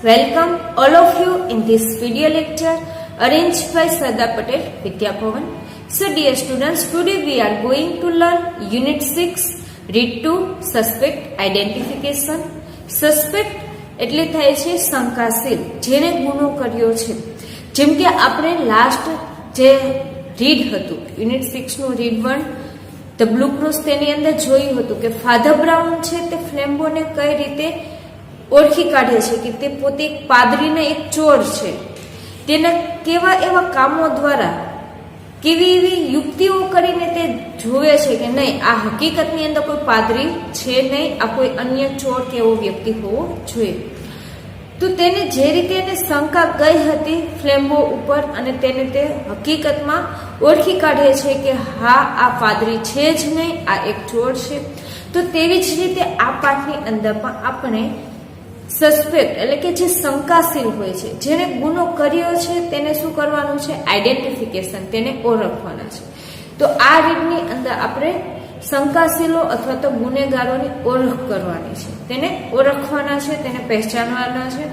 Welcome all of you in this video lecture arranged by Sardar Patel Vidya Bhavan. So dear students, today we are going to learn Unit 6, Read to Suspect Identification. Suspect એટલે થાય છે શંકાશીલ, જેને ગુનો કર્યો છે. જેમ કે આપણે લાસ્ટ જે રીડ હતું યુનિટ 6 નું રીડ 1 ધ બ્લુ ક્રોસ, તેની અંદર જોયું હતું કે ફાધર બ્રાઉન છે તે ફ્લેમ્બોને કઈ રીતે ઓળખી કાઢે છે કે તે પોતે એક પાદરીને એક ચોર છે. તેના કેવા એવા કામો દ્વારા કેવી એવી યુક્તિઓ કરીને તે જોવે છે કે નહીં, આ હકીકતની અંદર કોઈ પાદરી છે નહીં, આ કોઈ અન્ય ચોર કે એવો વ્યક્તિ હોવો જોઈએ. તો તેને જે રીતે એને શંકા ગઈ હતી ફ્લેમ્બો ઉપર, અને તેને તે હકીકતમાં ઓળખી કાઢે છે કે હા, આ પાદરી છે જ નહીં, આ એક ચોર છે. તો તેવી જ રીતે આ પાઠની અંદર પણ આપણે સસ્પેક્ટ એટલે કે જે શંકાશીલ હોય છે, જેને ગુનો કર્યો છે, તેને શું કરવાનું છે? આઈડેન્ટિફિકેશન, તેને ઓળખવાના છે. તો આ રીતની અંદર આપણે શંકાશીલો અથવા તો ગુનેગારોની ઓળખ કરવાની છે, તેને ઓળખવાના છે, તેને પહેચાનવાના છે.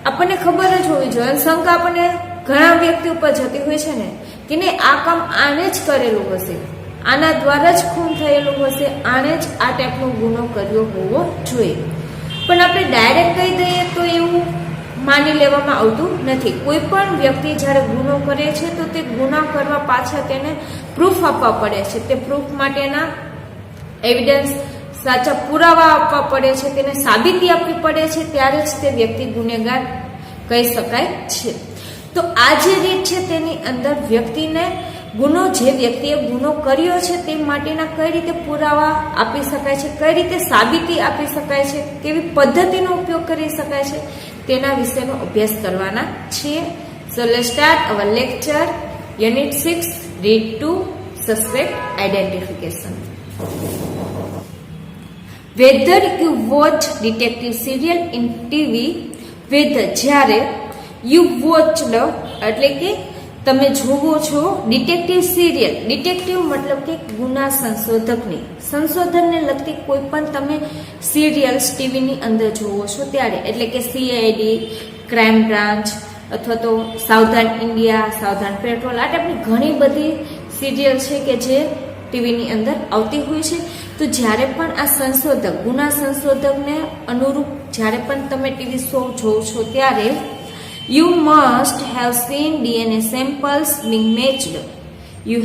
આપણને ખબર જ હોવી જોઈએ, શંકા આપણને ઘણા વ્યક્તિ ઉપર જતી હોય છે ને કે નહીં, આ કામ આને જ કરેલું હશે, આના દ્વારા જ ખૂન થયેલું હશે, આને જ આ ટાઈપનો ગુનો કર્યો હોવો જોઈએ. પણ આપણે ડાયરેક્ટ કહી દઈએ તો એવું માની લેવામાં આવતું નથી. કોઈ પણ વ્યક્તિ જ્યારે ગુનો કરે છે તો તે ગુના કરવા પાછળ તેને પ્રૂફ આપવા પડે છે, તે પ્રૂફ માટેના એવિડન્સ, સાચા પુરાવા આપવા પડે છે, તેને સાબિતી આપવી પડે છે, ત્યારે જ તે વ્યક્તિ ગુનેગાર કહી શકાય છે. તો આ જે રીત છે તેની અંદર વ્યક્તિને ગુનો, જે વ્યક્તિએ ગુનો કર્યો છે તે માટેના કઈ રીતે પુરાવા આપી શકાય છે, કઈ રીતે સાબિતી આપી શકાય છે, કેવી પદ્ધતિનો ઉપયોગ કરી શકાય છે, તેના વિશેનો અભ્યાસ કરવાના છીએ. So let's start our lecture unit 6, read to suspect identification. Whether you watch detective serial in TV, whether જ્યારે યુ વોચડ એટલે કે તમે જોવો છો ડિટેક્ટિવ સિરિયલ. ડિટેક્ટિવ મતલબ કે ગુના સંશોધકની, સંશોધનને લગતી કોઈ પણ તમે સિરિયલ્સ ટીવીની અંદર જોવો છો ત્યારે, એટલે કે સીઆઈડી, ક્રાઇમ બ્રાન્ચ અથવા તો સાવધાન ઇન્ડિયા, સાવધાન પેટ્રોલ, આ ટાઈપની ઘણી બધી સિરિયલ છે કે જે ટીવીની અંદર આવતી હોય છે. તો જ્યારે પણ આ સંશોધક, ગુના સંશોધકને અનુરૂપ જ્યારે પણ તમે ટીવી શો જોવો છો ત્યારે you must have seen DNA samples being matched. You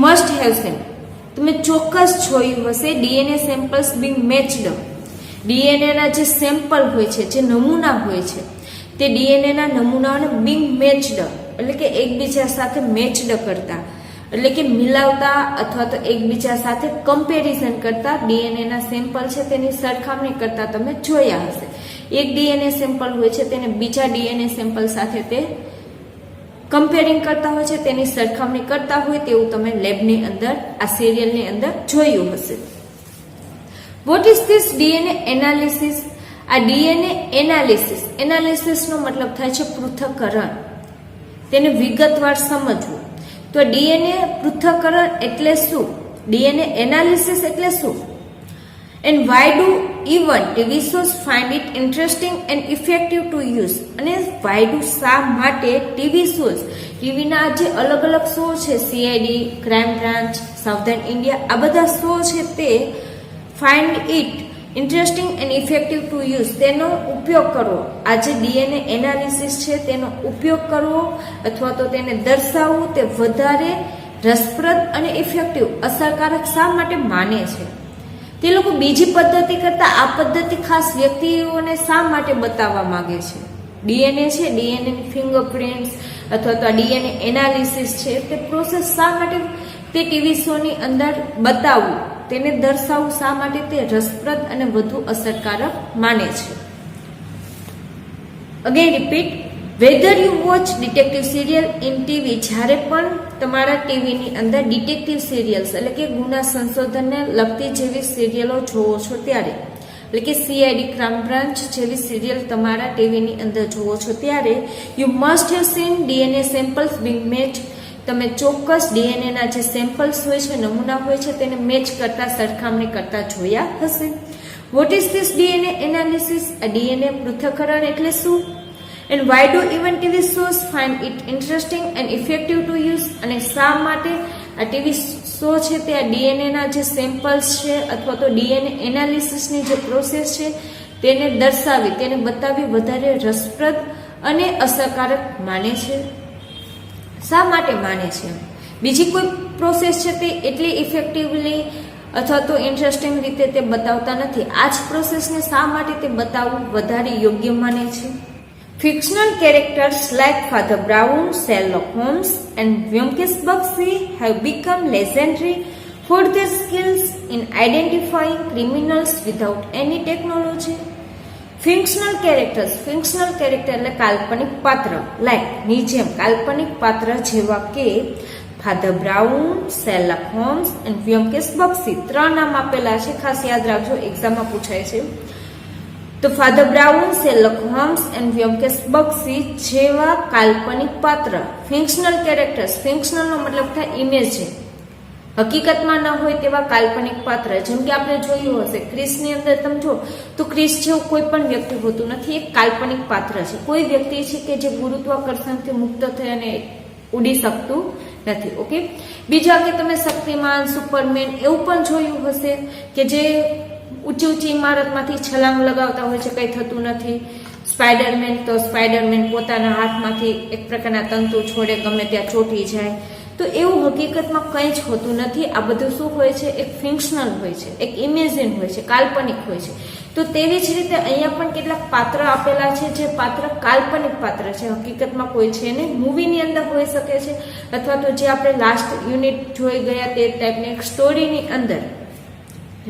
must have seen. તમે ચોક્કસ જોયું હશે DNA samples being matched. DNA ના જે સેમ્પલ હોય છે, જે નમૂના હોય છે, તે DNA ના નમૂનાઓને being matched એટલે કે એકબીજા સાથે મેચડ કરતા, એટલે કે મિલાવતા અથવા તો એકબીજા સાથે કમ્પેરિઝન કરતા DNA ના સેમ્પલ છે તેની સરખામણી કરતા તમે જોયા હશે. એક DNA સેમ્પલ હોય છે તેને બીજા DNA સેમ્પલ સાથે તે કમ્પેરિંગ કરતા હોય છે, તેની સરખામણી કરતા હોય તેવું તમે લેબની અંદર, આ સિરિયલની અંદર જોયું હશે. What is this DNA analysis? આ DNA એનાલિસિસનો મતલબ થાય છે પૃથ્થકરણ, તેને વિગતવાર સમજવું. તો DNA પૃથ્થકરણ એટલે શું? DNA એનાલિસિસ એટલે શું? And why do even TV shows find it interesting and effective to use? અને why do, શા માટે ટીવી શોઝ, ટીવીના જે અલગ અલગ શો છે, સીઆઈડી, ક્રાઇમ બ્રાન્ચ, સાવધાન ઇન્ડિયા, આ બધા શો છે તે find it interesting and effective to use, તેનો ઉપયોગ કરવો, આ જે DNA એનાલિસિસ છે તેનો ઉપયોગ કરવો અથવા તો તેને દર્શાવવું તે વધારે રસપ્રદ અને ઇફેક્ટિવ, અસરકારક શા માટે માને છે? તે લોકો બીજી પદ્ધતિ કરતા આ પદ્ધતિ ખાસ વ્યક્તિઓને શા માટે બતાવવા માંગે છે? DNA છે, DNA ફિંગરપ્રિન્ટ્સ અથવા તો DNA એનાલિસિસ છે, તે પ્રોસેસ શા માટે તે ટીવી શોની અંદર બતાવવું, તેને દર્શાવવું શા માટે તે રસપ્રદ અને વધુ અસરકારક માને છે? Again repeat, weather you watch detective serial in TV, જ્યારે પણ તમારા ટીવીની અંદર ડિટેક્ટિવ સિરિયલ્સ એટલે કે ગુના સંશોધનને લગતી જેવી સિરિયલો જોવો છો ત્યારે, એટલે કે સીઆઈડી, ક્રાઇમ બ્રાન્ચ જેવી સિરિયલ તમારા ટીવીની અંદર જોવો છો ત્યારે, you must have seen DNA samples Bing match, તમે ચોક્કસ DNA ના જે સેમ્પલ્સ હોય છે, નમૂના હોય છે, તેને મેચ કરતા, સરખામણી કરતા જોયા હશે. What is this DNA analysis? આ ડીએનએ પૃથ્થકરણ એટલે શું? And why do even TV shows find it interesting and effective to use? અને શા માટે આ ટીવી શો છે તે આ ડીએનએ ના જે સેમ્પલ્સ છે અથવા તો ડીએનએ એનાલિસિસની જે પ્રોસેસ છે તેને દર્શાવી, તેને બતાવી વધારે રસપ્રદ અને અસરકારક માને છે? શા માટે માને છે? બીજી કોઈ પ્રોસેસ છે તે એટલી ઇફેક્ટિવલી અથવા તો ઇન્ટરેસ્ટિંગ રીતે તે બતાવતા નથી. આ જ પ્રોસેસને શા માટે તે બતાવવું વધારે યોગ્ય માને છે? Fictional characters like Father Brown, Sherlock Holmes and Vyomkesh Bakshi have become legendary for their skills in identifying criminals without any technology. Fictional character એટલે કાલ્પનિક પાત્ર, like ની જેમ કાલ્પનિક પાત્ર જેવા કે ફાધર બ્રાઉન, શેરલોક હોમ્સ અને વ્યોમકેશ બક્ષી. 3 નામ આપેલા છે, ખાસ યાદ રાખજો, એક્ઝામમાં પૂછાય છે. તો Father Brown, Sherlock Holmes and Byomkesh Bakshi જેવા કાલ્પનિક પાત્ર, ફિક્શનલ કેરેક્ટર્સ. ફિક્શનલનો મતલબ થાય ઇમેજિન, હકીકતમાં ન હોય તેવા કાલ્પનિક પાત્ર. જેમ કે આપણે જોયું હશે ક્રિસની અંદર તમે જો તો ક્રિસ જેવું કોઈ પણ વ્યક્તિ હોતું નથી, એક કાલ્પનિક પાત્ર છે. કોઈ વ્યક્તિ છે કે જે ગુરુત્વાકર્ષણથી મુક્ત થઈ અને ઉડી શકતું નથી. ઓકે, બીજા કે તમે શક્તિમાન, સુપરમેન એવું પણ જોયું હશે કે જે ઊંચી ઊંચી ઇમારતમાંથી છલાંગ લગાવતા હોય છે, કંઈ થતું નથી. સ્પાઈડરમેન, તો સ્પાઈડરમેન પોતાના હાથમાંથી એક પ્રકારના તંતુ છોડે, ગમે ત્યાં ચોંટી જાય. તો એવું હકીકતમાં કંઈ જ હોતું નથી. આ બધું શું હોય છે? એક ફિક્શનલ હોય છે, એક ઇમેજિન હોય છે, કાલ્પનિક હોય છે. તો તેવી જ રીતે અહીંયા પણ કેટલાક પાત્ર આપેલા છે જે પાત્ર કાલ્પનિક પાત્ર છે, હકીકતમાં કોઈ છે નહીં. મૂવીની અંદર હોઈ શકે છે અથવા તો જે આપણે લાસ્ટ યુનિટ જોઈ ગયા તે ટાઈપની એક સ્ટોરીની અંદર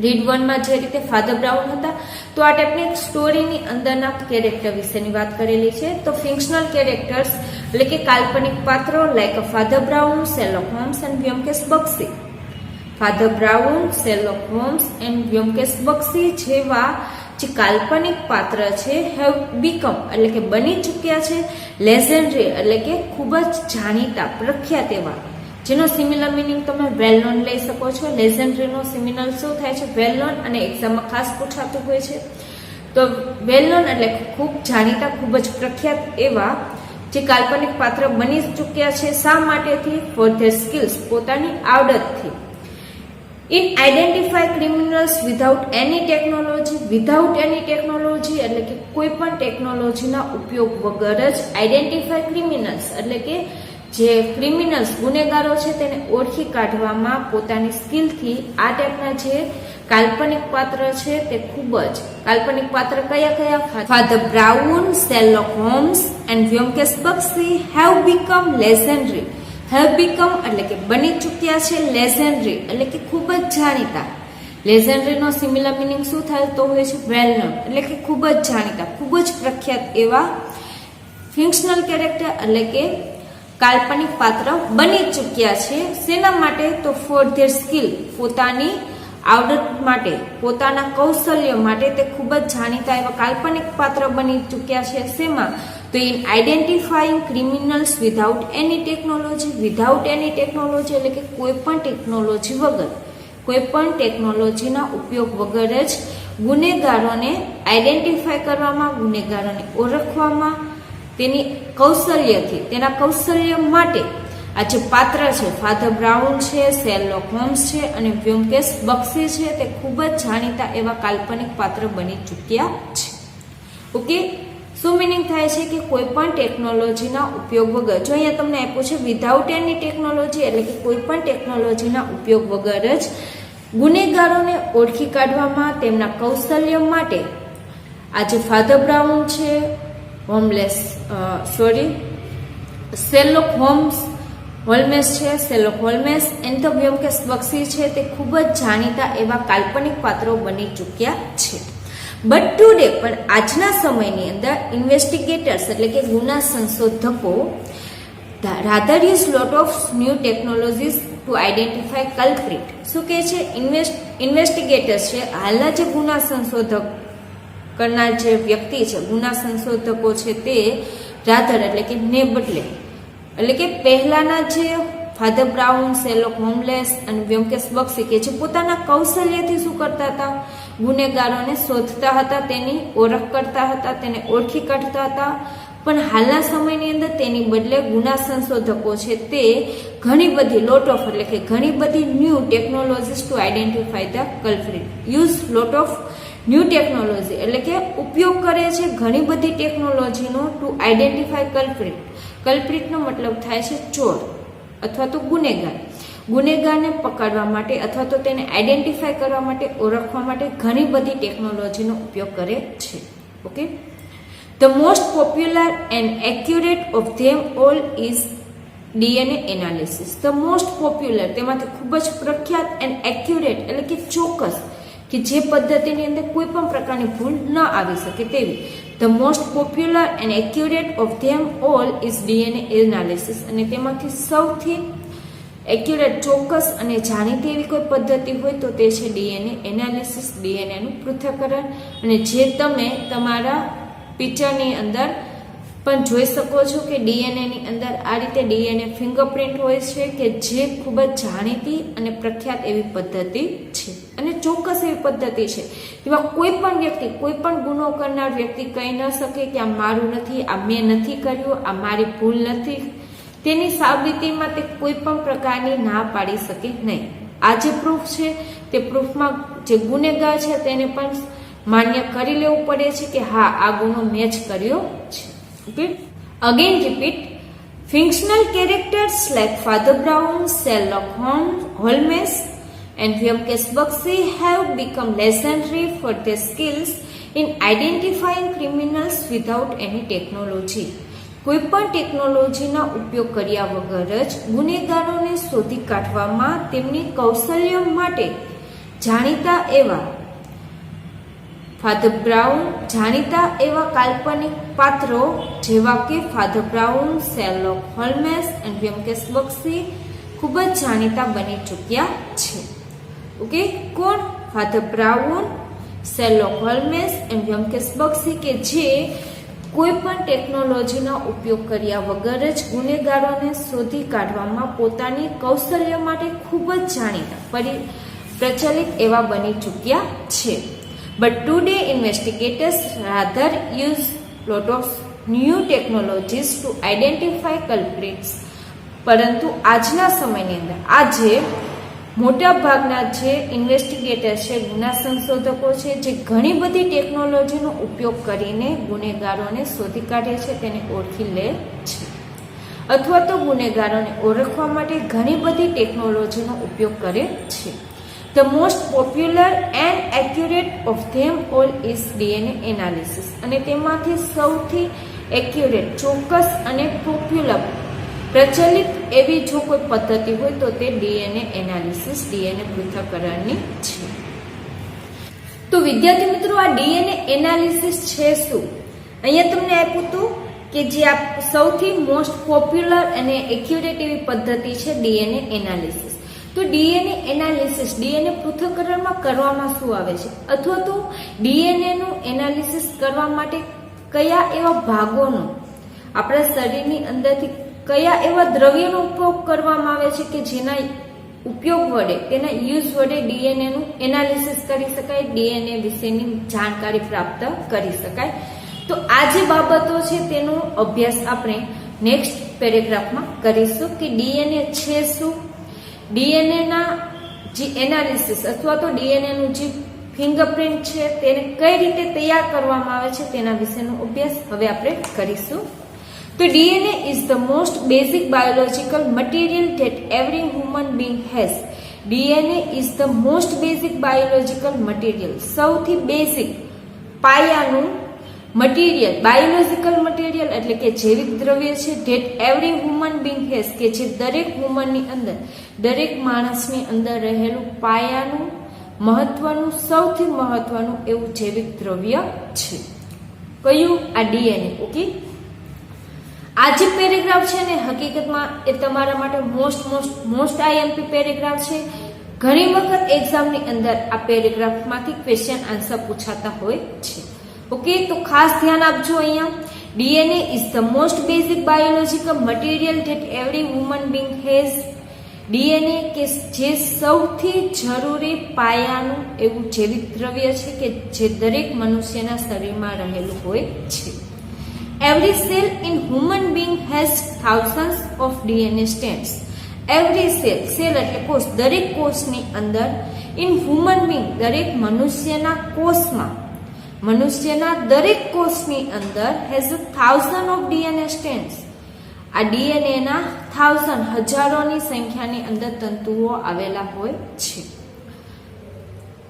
રીડ 1માં જે રીતે ફાધર બ્રાઉન હતા, તો આ ટાઈપની સ્ટોરીની અંદરના કેરેક્ટર વિશેની વાત કરેલી છે. તો ફિક્શનલ કેરેક્ટર્સ એટલે કે કાલ્પનિક પાત્રો like Father Brown, Sherlock Holmes and Byomkesh Bakshi. Father Brown, Sherlock Holmes and Byomkesh Bakshi જેવા જે કાલ્પનિક પાત્ર છે હેવ બીકમ એટલે કે બની ચૂક્યા છે લેજેન્ડરી એટલે કે ખૂબ જ જાણીતા, પ્રખ્યાત એવા, જેનો સિમિલર મિનિંગ તમે વેલ નોન લઈ શકો છો. લેજેન્ડરીનો સિમિલર શું થાય છે? વેલ નોન, અને એક્ઝામમાં ખાસ પૂછાતું હોય છે. તો વેલ નોન એટલે ખૂબ જાણીતા, ખૂબ જ પ્રખ્યાત એવા જે કાલ્પનિક પાત્ર બની ચૂક્યા છે. શા માટેથી? ફોર ધેર સ્કિલ્સ, પોતાની આવડતથી. In identify criminals without any technology. Without any technology એટલે કે કોઈ પણ ટેકનોલોજીના ઉપયોગ વગર જ આઈડેન્ટિફાય ક્રિમિનલ્સ એટલે કે જે ક્રિમિનલ્સ, ગુનેગારો છે તેને ઓળખી કાઢવામાં પોતાની સ્કિલથી આ ટાઈપના જે કાલ્પનિક પાત્ર છે તે ખૂબ જ કાલ્પનિક પાત્ર કયા કયા? Father Brown, Sherlock Holmes and Byomkesh Bakshi have become legendary. Have become એટલે કે બની ચૂક્યા છે, લેજેન્ડરી એટલે કે ખૂબ જ જાણીતા. લેજેન્ડરીનો સિમિલર મિનિંગ શું થાય? તો હોય છે વેલ નોન એટલે કે ખૂબ જ જાણીતા, ખૂબ જ પ્રખ્યાત એવા. ફિક્શનલ કેરેક્ટર એટલે કે કાલ્પનિક પાત્ર બની ચૂક્યા છે. શેના માટે? તો ફોર ધેર સ્કિલ, પોતાની આવડત માટે, પોતાના કૌશલ્ય માટે તે ખૂબ જ જાણીતા એવા કાલ્પનિક પાત્ર બની ચૂક્યા છે. શેમાં? તો in identifying criminals without any technology. Without any technology એટલે કે કોઈ પણ ટેકનોલોજી વગર, કોઈ પણ ટેકનોલોજીના ઉપયોગ વગર જ ગુનેગારોને આઈડેન્ટિફાય કરવામાં, ગુનેગારોને ઓળખવામાં તેની કૌશલ્યથી, તેના કૌશલ્ય માટે આ જે પાત્ર છે ફાધર બ્રાઉન છે, શેરલોક હોમ્સ છે અને વ્યોમકેશ બક્ષી છે તે ખૂબ જ જાણીતા એવા કાલ્પનિક પાત્ર બની ચૂક્યા છે. ઓકે, શું મિનિંગ થાય છે કે કોઈ પણ ટેકનોલોજીના ઉપયોગ વગર. જો અહીંયા તમને આપ્યું છે વિધાઉટ એની ટેકનોલોજી એટલે કે કોઈ પણ ટેકનોલોજીના ઉપયોગ વગર જ ગુનેગારોને ઓળખી કાઢવામાં, તેમના કૌશલ્ય માટે આ જે ફાધર બ્રાઉન છે, શેરલોક હોલ્મેસ છે, શેરલોક હોલ્મેસ એન્ડ ધ વ્યોમકેશ બક્ષી છે તે ખૂબ જ જાણીતા એવા કાલ્પનિક પાત્રો બની ચૂક્યા છે. બટ ટુડે, પણ આજના સમયની અંદર ઇન્વેસ્ટિગેટર્સ એટલે કે ગુના સંશોધકો rather use lot of new technologies two identify culprit. શું કહે છે? ઇન્વેસ્ટિગેટર્સ છે, હાલના જે ગુના સંશોધક કરનાર જે વ્યક્તિ છે, ગુના સંશોધકો છે તે રાધર એટલે કે ને બદલે એટલે કે પહેલાના જે ફાધર બ્રાઉન, શેરલોક હોમ્સ અને વ્યોમકેશ બક્ષી કે જે પોતાના કૌશલ્યથી શું કરતા હતા, ગુનેગારોને શોધતા હતા, તેની ઓળખ કરતા હતા, તેને ઓળખી કાઢતા હતા. પણ હાલના સમયની અંદર તેની બદલે ગુના સંશોધકો છે તે ઘણી બધી એટલે કે ઘણી બધી new technologies two identify the culprit. Use lot of new technology એટલે કે ઉપયોગ કરે છે ઘણી બધી ટેકનોલોજીનો ટુ આઈડેન્ટિફાય કલ્પ્રિટ. કલ્પ્રિટનો મતલબ થાય છે ચોર અથવા તો ગુનેગાર. ગુનેગારને પકડવા માટે અથવા તો તેને આઈડેન્ટિફાય કરવા માટે, ઓળખવા માટે ઘણી બધી ટેકનોલોજીનો ઉપયોગ કરે છે. Okay, The most popular and accurate of them all is DNA analysis. The most popular તેમાંથી ખૂબ જ પ્રખ્યાત and accurate એટલે કે ચોક્કસ કે જે પદ્ધતિની અંદર કોઈ પણ પ્રકારની ભૂલ ન આવી શકે તેવી. The most popular and accurate of them all is DNA analysis. અને તેમાંથી સૌથી એક્યુરેટ, ચોક્કસ અને જાણીતી એવી કોઈ પદ્ધતિ હોય તો તે છે DNA એનાલિસિસ, DNA નું પૃથ્થકરણ. અને જે તમે તમારા પિક્ચરની અંદર પણ જોઈ શકો છો કે ડીએનએ ની અંદર આ રીતે ડીએનએ ફિંગરપ્રિન્ટ હોય છે કે જે ખૂબ જ જાણીતી અને પ્રખ્યાત એવી પદ્ધતિ છે અને ચોક્કસ એવી પદ્ધતિ છે. એવા કોઈ પણ વ્યક્તિ, કોઈ પણ ગુનો કરનાર વ્યક્તિ કહી ન શકે કે આ મારું નથી, આ મેં નથી કર્યું, આ મારી ભૂલ નથી. તેની સાબિતીમાં તે કોઈ પણ પ્રકારની ના પાડી શકે નહીં. આ જે પ્રૂફ છે તે પ્રૂફમાં જે ગુનેગાર છે તેને પણ માન્ય કરી લેવું પડે છે કે હા આ ગુનો મેચ કર્યો છે. Okay, again repeat, fictional characters like Father Brown, Sherlock Holmes and Vyomkesh Bakshi have become legendary for their skills in identifying criminals without any technology. કોઈ પણ ટેકનોલોજીના ઉપયોગ કર્યા વગર જ ગુનેગારોને શોધી કાઢવામાં તેમની કૌશલ્ય માટે જાણીતા એવા ફાધર બ્રાઉન, જાણીતા એવા કાલ્પનિક પાત્રો જેવા કે ફાધર બ્રાઉન, શેરલોક હોલ્મેસ અને વ્યોમકેશ બક્ષી ખૂબ જ જાણીતા બની ચૂક્યા છે. ઓકે, કોણ? ફાધર બ્રાઉન, શેરલોક હોલ્મેસ અને વ્યોમકેશ બક્ષી કે જે કોઈ પણ ટેકનોલોજીનો ઉપયોગ કર્યા વગર જ ગુનેગારોને શોધી કાઢવામાં પોતાની કૌશલ્ય માટે ખૂબ જ જાણીતા, પ્રચલિત એવા બની ચૂક્યા છે. But today investigators rather use lot of new technologies to identify culprits. પરંતુ આજના સમયની અંદર આજે મોટા ભાગના જે ઇન્વેસ્ટિગેટર છે, ગુના સંશોધકો છે, જે ઘણી બધી ટેકનોલોજીનો ઉપયોગ કરીને ગુનેગારોને શોધી કાઢે છે, તેને ઓળખી લે છે અથવા તો ગુનેગારોને ઓળખવા માટે ઘણી બધી ટેકનોલોજીનો ઉપયોગ કરે છે. The most popular and accurate of them all is DNA analysis. અને તેમાંથી સૌથી એક્યુરેટ, ચોક્કસ અને પોપ્યુલર, પ્રચલિત એવી જો કોઈ પદ્ધતિ હોય તો તે ડીએનએ એનાલિસિસ, ડીએનએ પૃથ્થકરણની છે. તો વિદ્યાર્થી મિત્રો, આ ડીએનએ એનાલિસિસ છે શું? અહીંયા તમને આપ્યું હતું કે જે આ સૌથી મોસ્ટ પોપ્યુલર અને એક્યુરેટ એવી પદ્ધતિ છે ડીએનએ એનાલિસિસ. તો ડીએનએ એનાલિસિસ, ડીએનએ પૃથ્થકરણમાં કરવામાં શું આવે છે અથવા તો ડીએનએ નું એનાલિસિસ કરવા માટે કયા એવા ભાગોનો આપણા શરીરની અંદરથી કયા એવા દ્રવ્યનો ઉપયોગ કરવામાં આવે છે કે જેના ઉપયોગ વડે, તેના યુઝ વડે ડીએનએ નું એનાલિસિસ કરી શકાય, ડીએનએ વિશેની જાણકારી પ્રાપ્ત કરી શકાય. તો આ જે બાબતો છે તેનો અભ્યાસ આપણે નેક્સ્ટ પેરેગ્રાફમાં કરીશું કે ડીએનએ છે શું, ડીએનએ ના જે એનાલિસિસ અથવા તો ડીએનએ નું જે ફિંગરપ્રિન્ટ છે તેને કઈ રીતે તૈયાર કરવામાં આવે છે તેના વિશેનો અભ્યાસ હવે આપણે કરીશું. તો DNA is the most basic biological material that every human being has. DNA is the most basic biological material. સૌથી બેઝિક પાયાનું મટીરિયલ, બાયોલોજીકલ મટીરિયલ એટલે કે જૈવિક દ્રવ્ય છે that every human being has, કે જે દરેક વુમનની અંદર, દરેક માણસની અંદર રહેલું પાયાનું, મહત્વનું, સૌથી મહત્વનું એવું જૈવિક દ્રવ્ય છે. કયું? આ ડીએનએ. ઓકે, આ જે પેરેગ્રાફ છે ને હકીકતમાં એ તમારા માટે મોસ્ટ આઈએમપી પેરેગ્રાફ છે. ઘણી વખત એક્ઝામની અંદર આ પેરેગ્રાફમાંથી ક્વેશ્ચન આન્સર પૂછાતા હોય છે. ઓકે, તો ખાસ ધ્યાન આપજો. અહીંયા DNA is the most basic biological material that every woman being has. DNA કે જે સૌથી જરૂરી પાયાનું એવું જૈવિક દ્રવ્ય છે કે જે દરેક મનુષ્યના શરીરમાં રહેલું હોય છે. Every cell in human being has thousands of DNA strands. Every cell એટલે કોષ, દરેક કોષની અંદર ઇન હ્યુમન બીંગ દરેક મનુષ્યના દરેક કોષની અંદર has a thousand of DNA strands. આ ડીએનએના હજારોની સંખ્યાની અંદર તંતુઓ આવેલા હોય છે.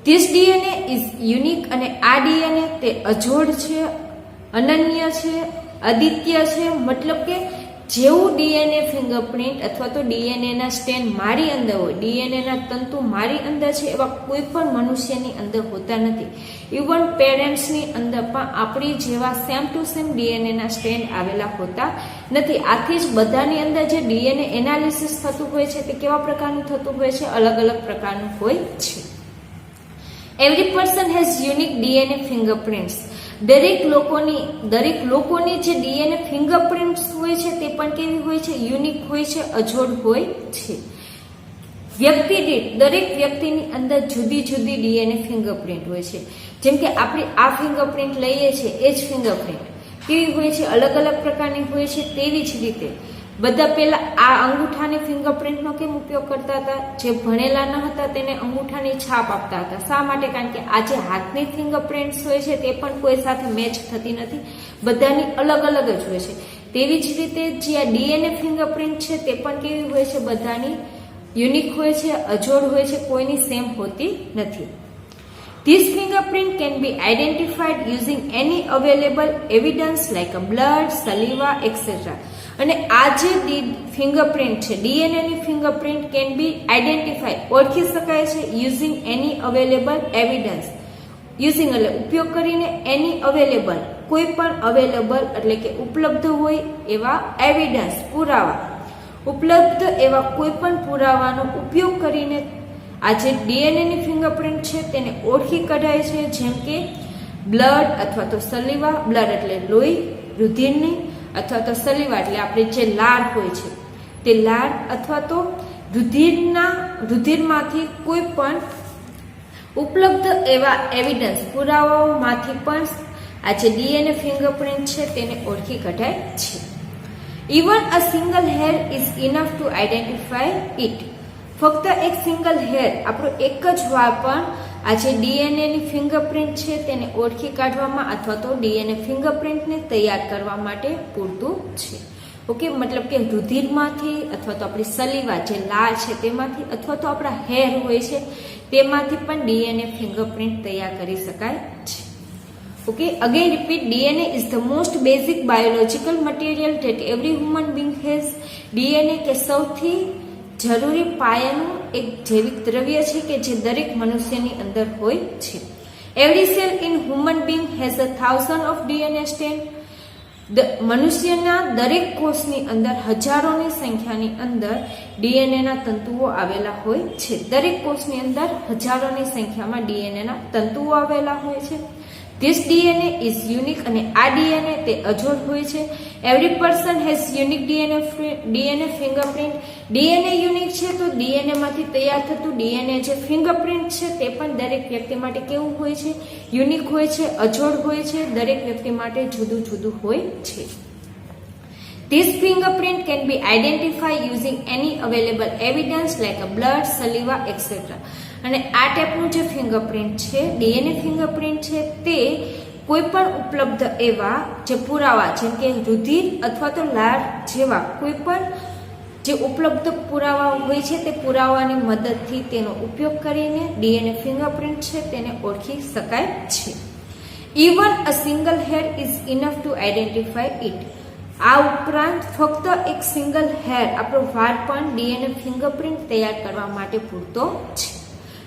ધીસ ડીએનએ ઇઝ યુનિક અને આ ડીએનએ તે અજોડ છે, અનન્ય છે, અદ્વિતીય છે. મતલબ કે જેવું ડીએનએ ફિંગરપ્રિન્ટ અથવા તો ડીએનએના સ્ટેન્ડ મારી અંદર હોય, ડીએનએના તંતુ મારી અંદર છે, એવા કોઈ પણ મનુષ્યની અંદર હોતા નથી. ઇવન પેરેન્ટ્સની અંદર પણ આપણી જેવા સેમ ટુ સેમ ડીએનએના સ્ટેન્ડ આવેલા હોતા નથી. આથી જ બધાની અંદર જે ડીએનએ એનાલિસિસ થતું હોય છે તે કેવા પ્રકારનું થતું હોય છે? અલગ અલગ પ્રકારનું હોય છે. Every person has unique DNA fingerprints. દરેક લોકોની જે ડીએનએ ફિંગરપ્રિન્ટ્સ હોય છે તે પણ કેવી હોય છે? યુનિક હોય છે, અજોડ હોય છે. વ્યક્તિ દીઠ દરેક વ્યક્તિની અંદર જુદી જુદી ડીએનએ ફિંગરપ્રિન્ટ હોય છે. જેમ કે આપણે આ ફિંગરપ્રિન્ટ લઈએ છીએ એ જ ફિંગરપ્રિન્ટ કેવી હોય છે? અલગ અલગ પ્રકારની હોય છે. તેવી જ રીતે બધા પહેલા આ અંગૂઠાની ફિંગરપ્રિન્ટનો કેમ ઉપયોગ કરતા હતા? જે ભણેલા ન હતા તેને અંગૂઠાની છાપ આપતા હતા. શા માટે? કારણ કે આ જે હાથની ફિંગરપ્રિન્ટ્સ હોય છે તે પણ કોઈ સાથે મેચ થતી નથી, બધાની અલગ અલગ જ હોય છે. તેવી જ રીતે જે આ ડીએનએ ફિંગરપ્રિન્ટ છે તે પણ કેવી હોય છે? બધાની યુનિક હોય છે, અજોડ હોય છે, કોઈની સેમ હોતી નથી. This fingerprint can be identified using any available evidence like a blood, saliva, etc. અને આ જે ફિંગરપ્રિન્ટ છે, ડીએનએની ફિંગરપ્રિન્ટ કેન બી આઈડેન્ટિફાઈડ, ઓળખી શકાય છે યુઝિંગ એની અવેલેબલ એવિડન્સ. યુઝિંગ એટલે ઉપયોગ કરીને, એની અવેલેબલ કોઈ પણ અવેલેબલ એટલે કે ઉપલબ્ધ હોય એવા એવિડન્સ, પુરાવા, ઉપલબ્ધ એવા કોઈ પણ પુરાવાનો ઉપયોગ કરીને આ જે ડીએનએની ફિંગરપ્રિન્ટ છે તેને ઓળખી કઢાય છે. જેમ કે બ્લડ અથવા તો સલીવા, બ્લડ એટલે લોહી, રુધિરની, અથવા તો સલીવા એટલે આપણે જે લાળ હોય છે તે લાળ અથવા તો રુધિરમાંથી કોઈ પણ ઉપલબ્ધ એવા એવિડન્સ, પુરાવાઓમાંથી પણ આ જે ડીએનએ ફિંગરપ્રિન્ટ છે તેને ઓળખી કઢાય છે. Even a single hair is enough to identify it. ફક્ત એક સિંગલ હેર, આપણો એક જ વાળ પણ આ જે ડીએનએની ફિંગરપ્રિન્ટ છે તેને ઓળખી કાઢવામાં અથવા તો ડીએનએ ફિંગરપ્રિન્ટને તૈયાર કરવા માટે પૂરતું છે. ઓકે, મતલબ કે રુધિરમાંથી અથવા તો આપણી સલીવા જે લાળ છે તેમાંથી અથવા તો આપણા હેર હોય છે તેમાંથી પણ ડીએનએ ફિંગરપ્રિન્ટ તૈયાર કરી શકાય છે. Okay, again repeat, DNA is the most basic biological material that every human being has. DNA કે સૌથી જરૂરી પાયાનું એક જૈવિક દ્રવ્ય છે કે જે દરેક મનુષ્યની અંદર હોય છે. Every cell in human being has a thousand of DNA strand. મનુષ્યના દરેક કોષની અંદર હજારોની સંખ્યાની અંદર ડીએનએના તંતુઓ આવેલા હોય છે. દરેક કોષની અંદર હજારોની સંખ્યામાં ડીએનએના તંતુઓ આવેલા હોય છે. ધીસ ડીએનએ ઇઝ યુનિક અને આ ડીએનએ તે અજોડ હોય છે. Every person has unique DNA fingerprint. DNA unique છે તો ડીએનએ માંથી તૈયાર થતું ડીએનએ જે ફિંગરપ્રિન્ટ છે તે પણ દરેક વ્યક્તિ માટે કેવું હોય છે? યુનિક હોય છે, અજોડ હોય છે, દરેક વ્યક્તિ માટે જુદું જુદું હોય છે. This fingerprint can be identified using any available evidence like a blood, saliva, etc. અને આ ટાઈપનું જે ફિંગરપ્રિન્ટ છે, ડીએનએ ફિંગરપ્રિન્ટ છે, તે કોઈ પણ ઉપલબ્ધ એવા જે પુરાવા જેમ કે રુધિર અથવા તો લાળ જેવા કોઈ પણ જે ઉપલબ્ધ પુરાવા હોય છે તે પુરાવાની મદદથી તેનો ઉપયોગ કરીને ડીએનએ ફિંગરપ્રિન્ટ છે તેને ઓળખી શકાય છે. Even a single hair is enough to identify it. આ ઉપરાંત ફક્ત એક સિંગલ હેર, આપણો વાળ પણ ડીએનએ ફિંગરપ્રિન્ટ તૈયાર કરવા માટે પૂરતો છે.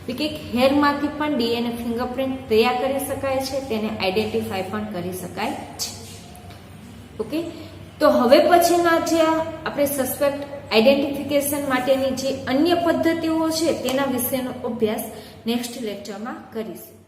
એટલે કે હેરમાંથી પણ ડીએનએ ફિંગરપ્રિન્ટ તૈયાર કરી શકાય છે, તેને આઈડેન્ટિફાય પણ કરી શકાય છે. ઓકે, તો હવે પછીના જે આપણે સસ્પેક્ટ આઈડેન્ટિફિકેશન માટેની જે અન્ય પદ્ધતિઓ છે તેના વિશેનો અભ્યાસ નેક્સ્ટ લેક્ચરમાં કરીશું.